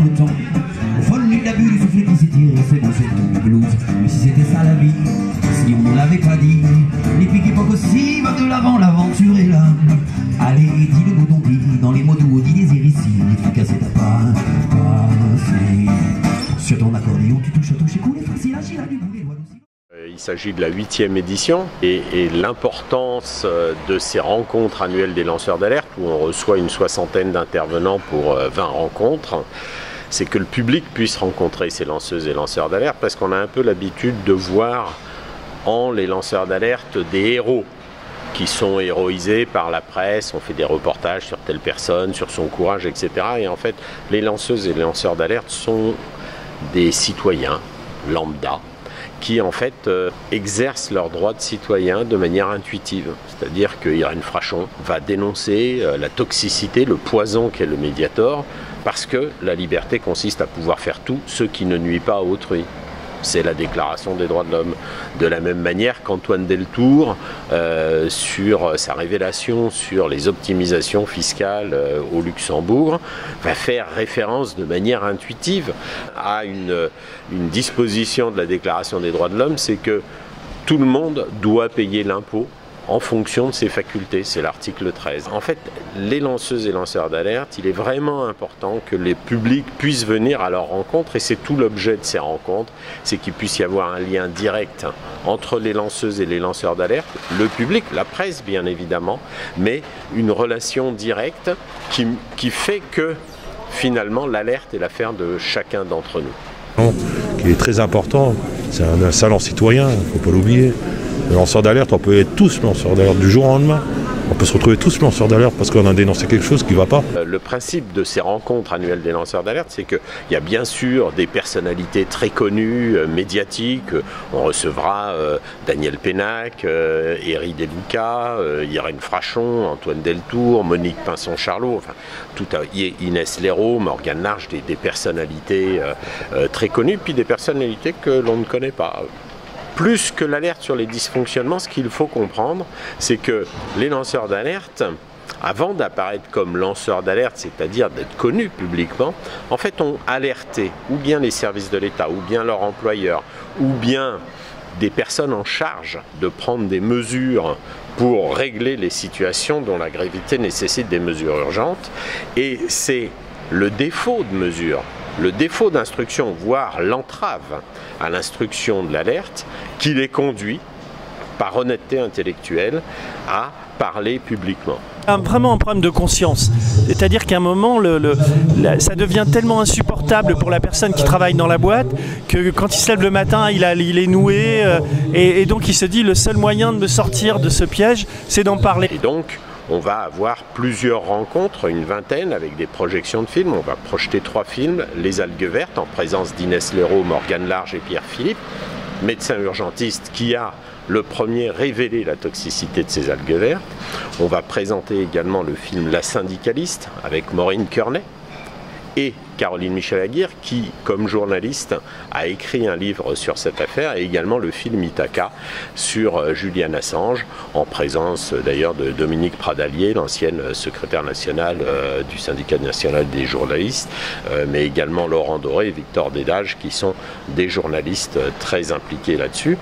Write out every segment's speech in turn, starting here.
mouton. Au fond de l'abus du soufflet qui s'étire, c'est bon, c'est tout du blues. Mais si c'était ça la vie, si on l'avait pas dit, les piques pas aussi, va de l'avant, l'aventure est là. Allez, dis le bouton dit, dans les mots doux, dis les ici, efficace et t'as pas passé. Sur ton accordéon, tu touches, écoute, facile, agile, du bout, les doigts aussi. Il s'agit de la 8e édition et l'importance de ces rencontres annuelles des lanceurs d'alerte où on reçoit une soixantaine d'intervenants pour 20 rencontres, c'est que le public puisse rencontrer ces lanceuses et lanceurs d'alerte parce qu'on a un peu l'habitude de voir en les lanceurs d'alerte des héros qui sont héroïsés par la presse, on fait des reportages sur telle personne, sur son courage, etc. Et en fait, les lanceuses et les lanceurs d'alerte sont des citoyens lambda qui en fait exercent leurs droits de citoyen de manière intuitive. C'est-à-dire que Irène Frachon va dénoncer la toxicité, le poison qu'est le Mediator, parce que la liberté consiste à pouvoir faire tout ce qui ne nuit pas à autrui. C'est la déclaration des droits de l'homme. De la même manière qu'Antoine Deltour, sur sa révélation sur les optimisations fiscales au Luxembourg, va faire référence de manière intuitive à une disposition de la déclaration des droits de l'homme, c'est que tout le monde doit payer l'impôt en fonction de ses facultés, c'est l'article 13. En fait, les lanceuses et lanceurs d'alerte, il est vraiment important que les publics puissent venir à leur rencontre et c'est tout l'objet de ces rencontres, c'est qu'il puisse y avoir un lien direct entre les lanceuses et les lanceurs d'alerte, le public, la presse bien évidemment, mais une relation directe qui fait que finalement l'alerte est l'affaire de chacun d'entre nous. Qui est très important, c'est un salon citoyen, il ne faut pas l'oublier. Les lanceurs d'alerte, on peut être tous lanceurs d'alerte du jour au lendemain. On peut se retrouver tous lanceurs d'alerte parce qu'on a dénoncé quelque chose qui ne va pas. Le principe de ces rencontres annuelles des lanceurs d'alerte, c'est qu'il y a bien sûr des personnalités très connues, médiatiques. On recevra Daniel Pénac, Éric Deluca, Irène Frachon, Antoine Deltour, Monique Pinson-Charlot, enfin, Inès Léraud, Morgane Large, des personnalités très connues, puis des personnalités que l'on ne connaît pas. Plus que l'alerte sur les dysfonctionnements, ce qu'il faut comprendre, c'est que les lanceurs d'alerte, avant d'apparaître comme lanceurs d'alerte, c'est-à-dire d'être connus publiquement, en fait ont alerté ou bien les services de l'État, ou bien leur employeur, ou bien des personnes en charge de prendre des mesures pour régler les situations dont la gravité nécessite des mesures urgentes. Et c'est le défaut de mesures, le défaut d'instruction, voire l'entrave à l'instruction de l'alerte, qui les conduit, par honnêteté intellectuelle, à parler publiquement. Vraiment un problème de conscience, c'est-à-dire qu'à un moment, ça devient tellement insupportable pour la personne qui travaille dans la boîte que quand il se lève le matin, il est noué et donc il se dit le seul moyen de me sortir de ce piège, c'est d'en parler. Et donc, on va avoir plusieurs rencontres, une vingtaine, avec des projections de films. On va projeter 3 films, Les algues vertes, en présence d'Inès Léraud, Morgane Large et Pierre Philippe, médecin urgentiste qui a le premier révélé la toxicité de ces algues vertes. On va présenter également le film La syndicaliste, avec Maureen Kearney et Caroline Michel-Aguirre, qui, comme journaliste, a écrit un livre sur cette affaire, et également le film Ithaca sur Julian Assange, en présence d'ailleurs de Dominique Pradalier, l'ancienne secrétaire nationale du syndicat national des journalistes, mais également Laurent Doré et Victor Dédage, qui sont des journalistes très impliqués là-dessus.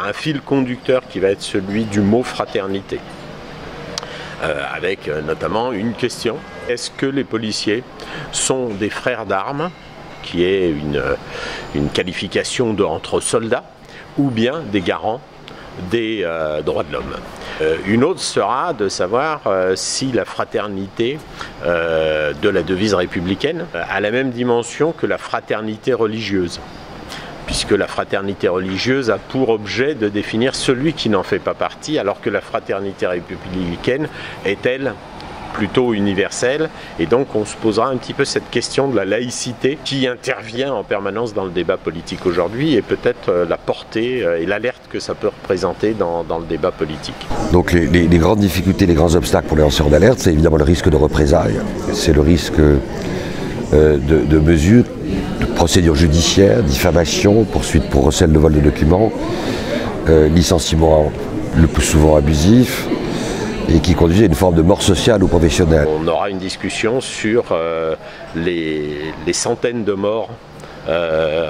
Un fil conducteur qui va être celui du mot fraternité, avec notamment une question: est-ce que les policiers sont des frères d'armes, qui est une qualification entre soldats, ou bien des garants des droits de l'homme? Une autre sera de savoir si la fraternité de la devise républicaine a la même dimension que la fraternité religieuse, puisque la fraternité religieuse a pour objet de définir celui qui n'en fait pas partie, alors que la fraternité républicaine est, elle, plutôt universelle. Et donc on se posera un petit peu cette question de la laïcité qui intervient en permanence dans le débat politique aujourd'hui, et peut-être la portée et l'alerte que ça peut représenter dans le débat politique. Donc les grandes difficultés, les grands obstacles pour les lanceurs d'alerte, c'est évidemment le risque de représailles, c'est le risque de mesures, de procédures judiciaires, diffamation, poursuite pour recel de vol de documents, licenciement le plus souvent abusif, et qui conduisait à une forme de mort sociale ou professionnelle. On aura une discussion sur les centaines de morts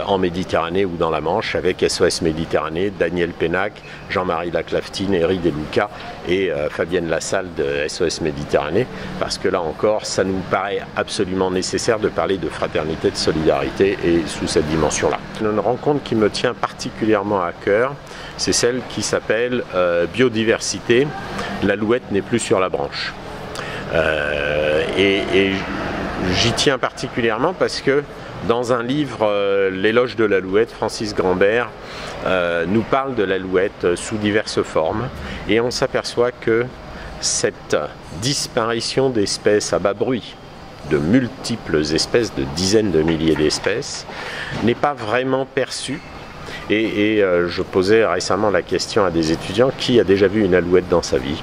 en Méditerranée ou dans la Manche avec SOS Méditerranée, Daniel Pénac, Jean-Marie Laclaftine, Éric Deluca et Fabienne Lassalle de SOS Méditerranée, parce que là encore, ça nous paraît absolument nécessaire de parler de fraternité, de solidarité et sous cette dimension-là. Une rencontre qui me tient particulièrement à cœur, c'est celle qui s'appelle Biodiversité, l'alouette n'est plus sur la branche. Et j'y tiens particulièrement parce que dans un livre, L'éloge de l'alouette, Francis Grambert nous parle de l'alouette sous diverses formes et on s'aperçoit que cette disparition d'espèces à bas bruit, de multiples espèces, de dizaines de milliers d'espèces, n'est pas vraiment perçue. Et je posais récemment la question à des étudiants, qui a déjà vu une alouette dans sa vie?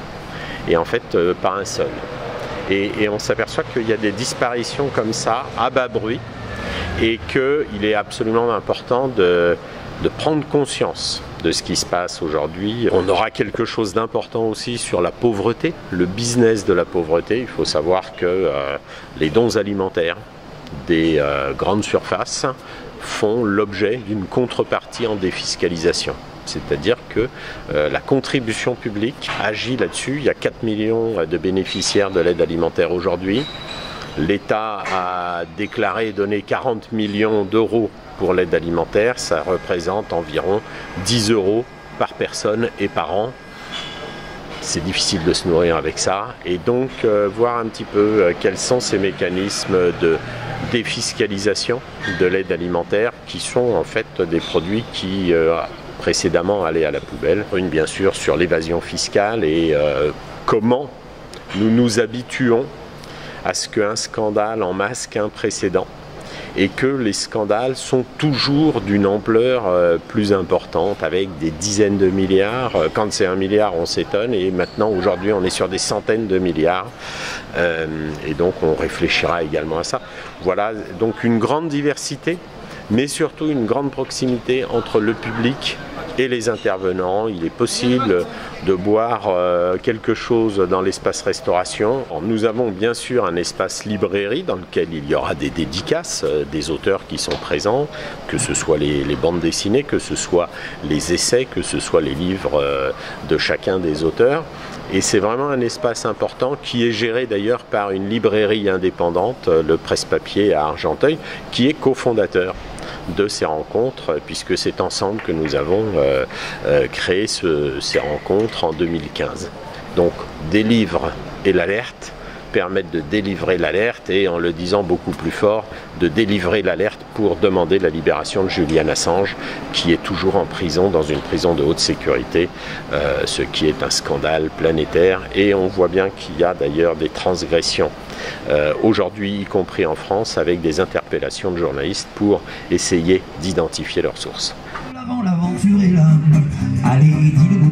Et en fait, pas un seul. Et on s'aperçoit qu'il y a des disparitions comme ça, à bas bruit, et qu'il est absolument important de prendre conscience de ce qui se passe aujourd'hui. On aura quelque chose d'important aussi sur la pauvreté, le business de la pauvreté. Il faut savoir que les dons alimentaires des grandes surfaces font l'objet d'une contrepartie en défiscalisation. C'est-à-dire que la contribution publique agit là-dessus. Il y a 4 millions de bénéficiaires de l'aide alimentaire aujourd'hui. L'État a déclaré donner 40 millions d'euros pour l'aide alimentaire. Ça représente environ 10 euros par personne et par an. C'est difficile de se nourrir avec ça. Et donc, voir un petit peu quels sont ces mécanismes de défiscalisation de l'aide alimentaire, qui sont en fait des produits qui précédemment allaient à la poubelle. Une, bien sûr, sur l'évasion fiscale et comment nous nous habituons à ce qu'un scandale en masque un précédent et que les scandales sont toujours d'une ampleur plus importante, avec des dizaines de milliards. Quand c'est 1 milliard, on s'étonne, et maintenant, aujourd'hui, on est sur des centaines de milliards. Et donc, on réfléchira également à ça. Voilà, donc une grande diversité, mais surtout une grande proximité entre le public et les intervenants. Il est possible de boire quelque chose dans l'espace restauration. Nous avons bien sûr un espace librairie dans lequel il y aura des dédicaces des auteurs qui sont présents, que ce soit les bandes dessinées, que ce soit les essais, que ce soit les livres de chacun des auteurs. Et c'est vraiment un espace important qui est géré d'ailleurs par une librairie indépendante, le Presse-Papier à Argenteuil, qui est cofondateur de ces rencontres, puisque c'est ensemble que nous avons créé ces rencontres en 2015. Donc des livres et l'alerte permettent de délivrer l'alerte, et en le disant beaucoup plus fort, de délivrer l'alerte pour demander la libération de Julian Assange, qui est toujours en prison, dans une prison de haute sécurité, ce qui est un scandale planétaire. Et on voit bien qu'il y a d'ailleurs des transgressions aujourd'hui, y compris en France, avec des interpellations de journalistes pour essayer d'identifier leurs sources. L'aventure est là, allez, dis-le.